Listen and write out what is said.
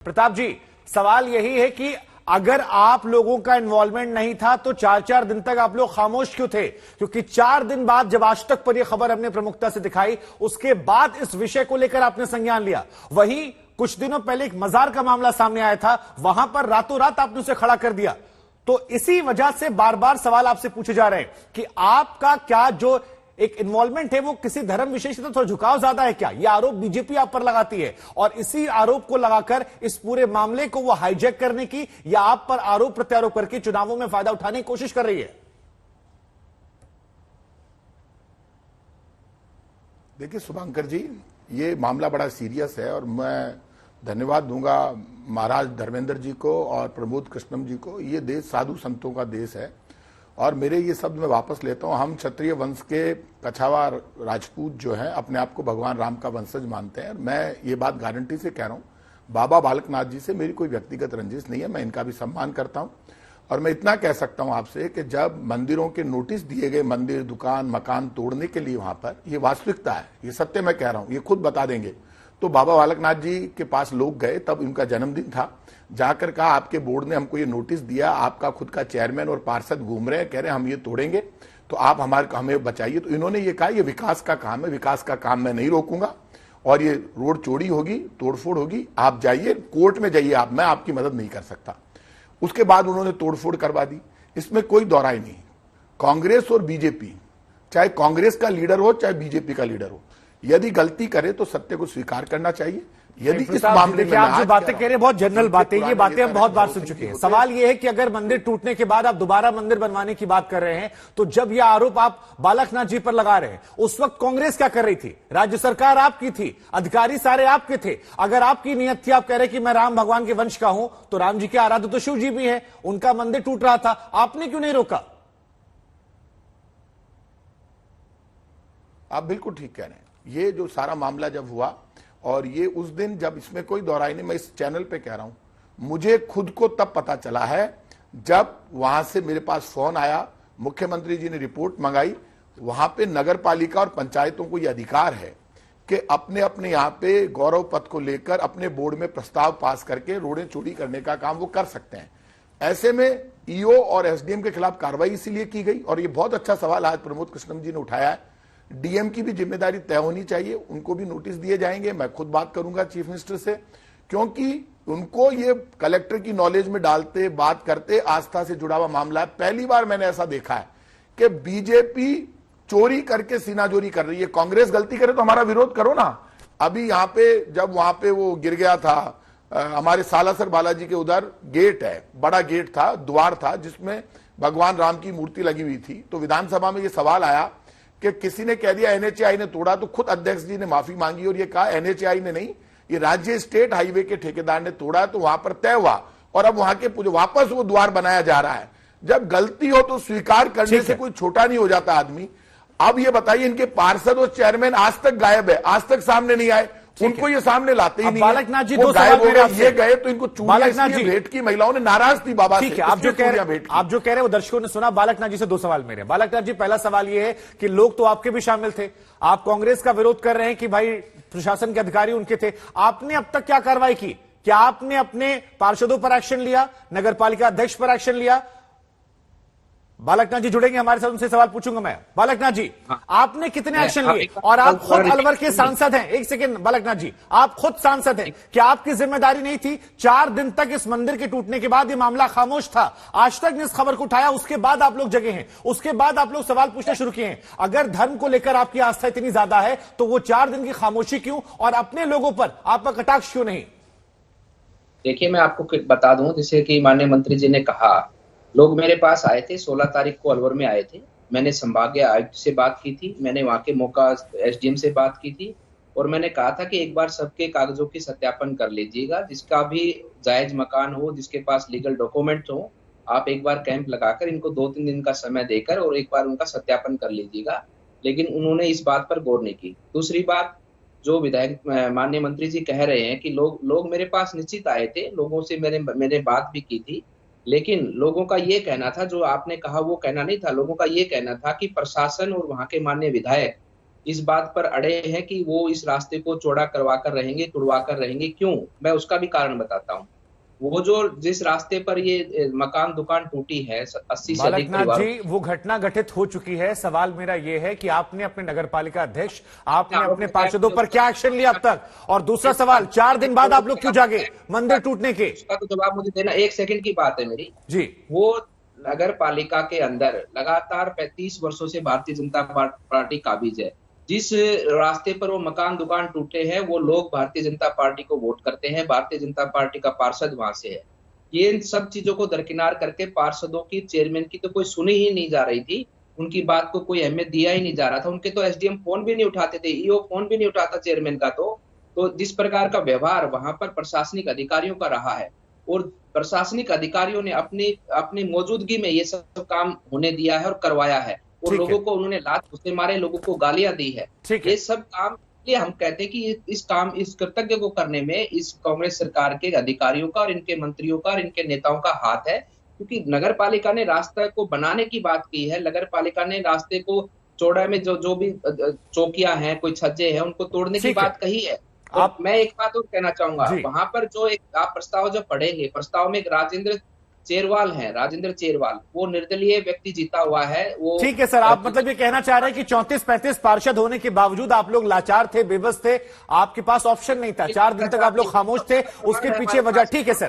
प्रताप जी, सवाल यही है कि अगर आप लोगों का इन्वॉल्वमेंट नहीं था तो 4-4 दिन तक आप लोग खामोश क्यों थे? क्योंकि 4 दिन बाद जब आज तक पर यह खबर हमने प्रमुखता से दिखाई, उसके बाद इस विषय को लेकर आपने संज्ञान लिया। वहीं कुछ दिनों पहले एक मजार का मामला सामने आया था, वहां पर रातों रात आपने उसे खड़ा कर दिया। तो इसी वजह से बार बार सवाल आपसे पूछे जा रहे हैं कि आपका क्या जो एक इन्वॉल्वमेंट है वो किसी धर्म विशेष से थोड़ा झुकाव ज्यादा है क्या? यह आरोप बीजेपी आप पर लगाती है और इसी आरोप को लगाकर इस पूरे मामले को वो हाईजैक करने की या आप पर आरोप प्रत्यारोप करके चुनावों में फायदा उठाने की कोशिश कर रही है। देखिए शुभंकर जी, ये मामला बड़ा सीरियस है और मैं धन्यवाद दूंगा महाराज धर्मेंद्र जी को और प्रमोद कृष्णम जी को। ये देश साधु संतों का देश है और मेरे ये शब्द मैं वापस लेता हूं। हम क्षत्रिय वंश के कछावा राजपूत जो हैं अपने आप को भगवान राम का वंशज मानते हैं। मैं ये बात गारंटी से कह रहा हूं, बाबा बालकनाथ जी से मेरी कोई व्यक्तिगत रंजिश नहीं है, मैं इनका भी सम्मान करता हूं। और मैं इतना कह सकता हूं आपसे कि जब मंदिरों के नोटिस दिए गए, मंदिर दुकान मकान तोड़ने के लिए वहां पर, ये वास्तविकता है, ये सत्य मैं कह रहा हूं, ये खुद बता देंगे। तो बाबा बालकनाथ जी के पास लोग गए, तब उनका जन्मदिन था, जाकर कहा आपके बोर्ड ने हमको ये नोटिस दिया, आपका खुद का चेयरमैन और पार्षद घूम रहे हैं, कह रहे हैं हम ये तोड़ेंगे तो आप हमें बचाइए। तो इन्होंने ये कहा ये विकास का काम है, विकास का काम मैं नहीं रोकूंगा और ये रोड चोरी होगी, तोड़फोड़ होगी, आप जाइए कोर्ट में जाइए, आप, मैं आपकी मदद नहीं कर सकता। उसके बाद उन्होंने तोड़फोड़ करवा दी। इसमें कोई दौराई नहीं। कांग्रेस और बीजेपी, चाहे कांग्रेस का लीडर हो चाहे बीजेपी का लीडर हो, यदि गलती करे तो सत्य को स्वीकार करना चाहिए। यदि इस मामले में आप जो बातें कह रहे हैं बहुत जनरल बातें, ये बातें हम बहुत बार सुन चुके हैं। सवाल ये है कि अगर मंदिर टूटने के बाद आप दोबारा मंदिर बनवाने की बात कर रहे हैं, तो जब यह आरोप आप बालकनाथ जी पर लगा रहे हैं, उस वक्त कांग्रेस क्या कर रही थी? राज्य सरकार आपकी थी, अधिकारी सारे आपके थे। अगर आपकी नियत थी, आप कह रहे कि मैं राम भगवान के वंश का हूं, तो राम जी के आराध्य तो शिव जी भी है, उनका मंदिर टूट रहा था, आपने क्यों नहीं रोका? आप बिल्कुल ठीक कह रहे हैं। ये जो सारा मामला जब हुआ और ये उस दिन, जब इसमें कोई दोहराई नहीं, मैं इस चैनल पे कह रहा हूं, मुझे खुद को तब पता चला है जब वहां से मेरे पास फोन आया, मुख्यमंत्री जी ने रिपोर्ट मंगाई। वहां पे नगर पालिका और पंचायतों को यह अधिकार है कि अपने अपने यहाँ पे गौरव पथ को लेकर अपने बोर्ड में प्रस्ताव पास करके रोडें चोरी करने का काम वो कर सकते हैं। ऐसे में ईओ और एसडीएम के खिलाफ कार्रवाई इसीलिए की गई। और ये बहुत अच्छा सवाल आज प्रमोद कृष्णम जी ने उठाया है। डीएम की भी जिम्मेदारी तय होनी चाहिए, उनको भी नोटिस दिए जाएंगे। मैं खुद बात करूंगा चीफ मिनिस्टर से, क्योंकि उनको ये कलेक्टर की नॉलेज में डालते, बात करते, आस्था से जुड़ा हुआ मामला है। पहली बार मैंने ऐसा देखा है कि बीजेपी चोरी करके सीनाजोरी कर रही है। कांग्रेस गलती करे तो हमारा विरोध करो ना। अभी यहाँ पे जब वहां पे वो गिर गया था, हमारे सालासर बालाजी के उधर गेट है, बड़ा गेट था, द्वार था जिसमें भगवान राम की मूर्ति लगी हुई थी। तो विधानसभा में ये सवाल आया कि किसी ने कह दिया एनएचएआई ने तोड़ा, तो खुद अध्यक्ष जी ने माफी मांगी और ये कहा एनएचएआई ने नहीं, ये राज्य स्टेट हाईवे के ठेकेदार ने तोड़ा। तो वहां पर तय हुआ और अब वहां के वापस वो द्वार बनाया जा रहा है। जब गलती हो तो स्वीकार करने से कोई छोटा नहीं हो जाता आदमी। अब ये बताइए, इनके पार्षद और चेयरमैन आज तक गायब है, आज तक सामने नहीं आए, उनको ये सामने लाते ही नहीं। बालकनाथ जी दो सवाल मेरे आपसे। ये गए तो इनको बालकनाथ जी भेंट की, महिलाओं ने नाराज थी बाबा से। ठीक है, आप जो कह रहे हैं वो दर्शकों ने सुना। बालकनाथ जी से दो सवाल मेरे। बालकनाथ जी, पहला सवाल ये है कि लोग तो आपके भी शामिल थे, आप कांग्रेस का विरोध कर रहे हैं कि भाई प्रशासन के अधिकारी उनके थे, आपने अब तक क्या कार्रवाई की? क्या आपने अपने पार्षदों पर एक्शन लिया, नगर पालिका अध्यक्ष पर एक्शन लिया? बालकनाथ जी जुड़ेंगे हमारे साथ, उनसे सवाल पूछूंगा मैं। बालकनाथ जी, आपने कितने एक्शन लिए? और आप खुद अलवर के सांसद हैं। एक सेकंड बालकनाथ जी, आप खुद सांसद हैं, क्या आपकी जिम्मेदारी नहीं थी? 4 दिन तक इस मंदिर के टूटने के बाद ये मामला खामोश था, आज तक ने इस खबर को उठाया, उसके बाद आप लोग जगे हैं, उसके बाद आप लोग सवाल पूछना शुरू किए हैं। अगर धर्म को लेकर आपकी आस्था इतनी ज्यादा है तो वो 4 दिन की खामोशी क्यों, और अपने लोगों पर आपका कटाक्ष क्यों नहीं? देखिए, मैं आपको बता दूं, जैसे कि माननीय मंत्री जी ने कहा, लोग मेरे पास आए थे, 16 तारीख को अलवर में आए थे। मैंने संभागीय आयुक्त से बात की थी, मैंने वहां के मौका एसडीएम से बात की थी और मैंने कहा था कि एक बार सबके कागजों की सत्यापन कर लीजिएगा, जिसका भी जायज मकान हो, जिसके पास लीगल डॉक्यूमेंट हो, आप एक बार कैंप लगाकर इनको 2-3 दिन का समय देकर और एक बार उनका सत्यापन कर लीजिएगा। लेकिन उन्होंने इस बात पर गौर नहीं की। दूसरी बात, जो विधायक माननीय मंत्री जी कह रहे हैं कि लोग मेरे पास निश्चित आए थे, लोगों से मैंने बात भी की थी, लेकिन लोगों का ये कहना था, जो आपने कहा वो कहना नहीं था, लोगों का ये कहना था कि प्रशासन और वहां के माननीय विधायक इस बात पर अड़े हैं कि वो इस रास्ते को चौड़ा करवा कर रहेंगे, तुड़वा कर रहेंगे। क्यों? मैं उसका भी कारण बताता हूँ। वो जो जिस रास्ते पर ये मकान दुकान टूटी है 80 से अधिक बालकनाथ परिवारों जी, वो घटना घटित हो चुकी है। सवाल मेरा ये है कि आपने अपने नगर पालिका अध्यक्ष, आपने अपने पार्षदों पर क्या एक्शन लिया अब तक? और दूसरा सवाल, 4 दिन बाद आप लोग क्यों जागे मंदिर टूटने के? उसका तो जवाब मुझे देना, 1 सेकंड की बात है मेरी जी। वो नगर पालिका के अंदर लगातार 35 वर्षों से भारतीय जनता पार्टी काबिज है। जिस रास्ते पर वो मकान दुकान टूटे हैं वो लोग भारतीय जनता पार्टी को वोट करते हैं, भारतीय जनता पार्टी का पार्षद वहां से है। ये इन सब चीजों को दरकिनार करके पार्षदों की, चेयरमैन की तो कोई सुनी ही नहीं जा रही थी, उनकी बात को कोई अहमियत दिया ही नहीं जा रहा था। उनके तो एसडीएम फोन भी नहीं उठाते थे, ईओ फोन भी नहीं उठाता चेयरमैन का। तो जिस प्रकार का व्यवहार वहां पर प्रशासनिक अधिकारियों का रहा है, और प्रशासनिक अधिकारियों ने अपनी मौजूदगी में ये सब काम होने दिया है और करवाया है, और लोगों को उन्होंने लात घुसे मारे, लोगों को गालियां दी है। ये सब काम, ये हम कहते हैं कि इस कर्तव्य को करने में इस कांग्रेस सरकार के अधिकारियों का और इनके मंत्रियों का और इनके नेताओं का हाथ है। क्योंकि नगर पालिका ने रास्ते को बनाने की बात की है, नगर पालिका ने रास्ते को चौड़ा में जो भी चौकियां हैं, कोई छज्जे हैं, उनको तोड़ने की बात कही है। मैं एक बात और कहना चाहूंगा, वहां पर जो एक आप प्रस्ताव जब पढ़ेंगे, प्रस्ताव में एक राजेंद्र चेरवाल, वो निर्दलीय व्यक्ति जीता हुआ है। वो ठीक है सर, आप मतलब ये कहना चाह रहे हैं कि 34-35 पार्षद होने के बावजूद आप लोग लाचार थे, बेबस थे, आपके पास ऑप्शन नहीं था, 4 दिन तक आप लोग खामोश थे, उसके पीछे वजह। ठीक है सर,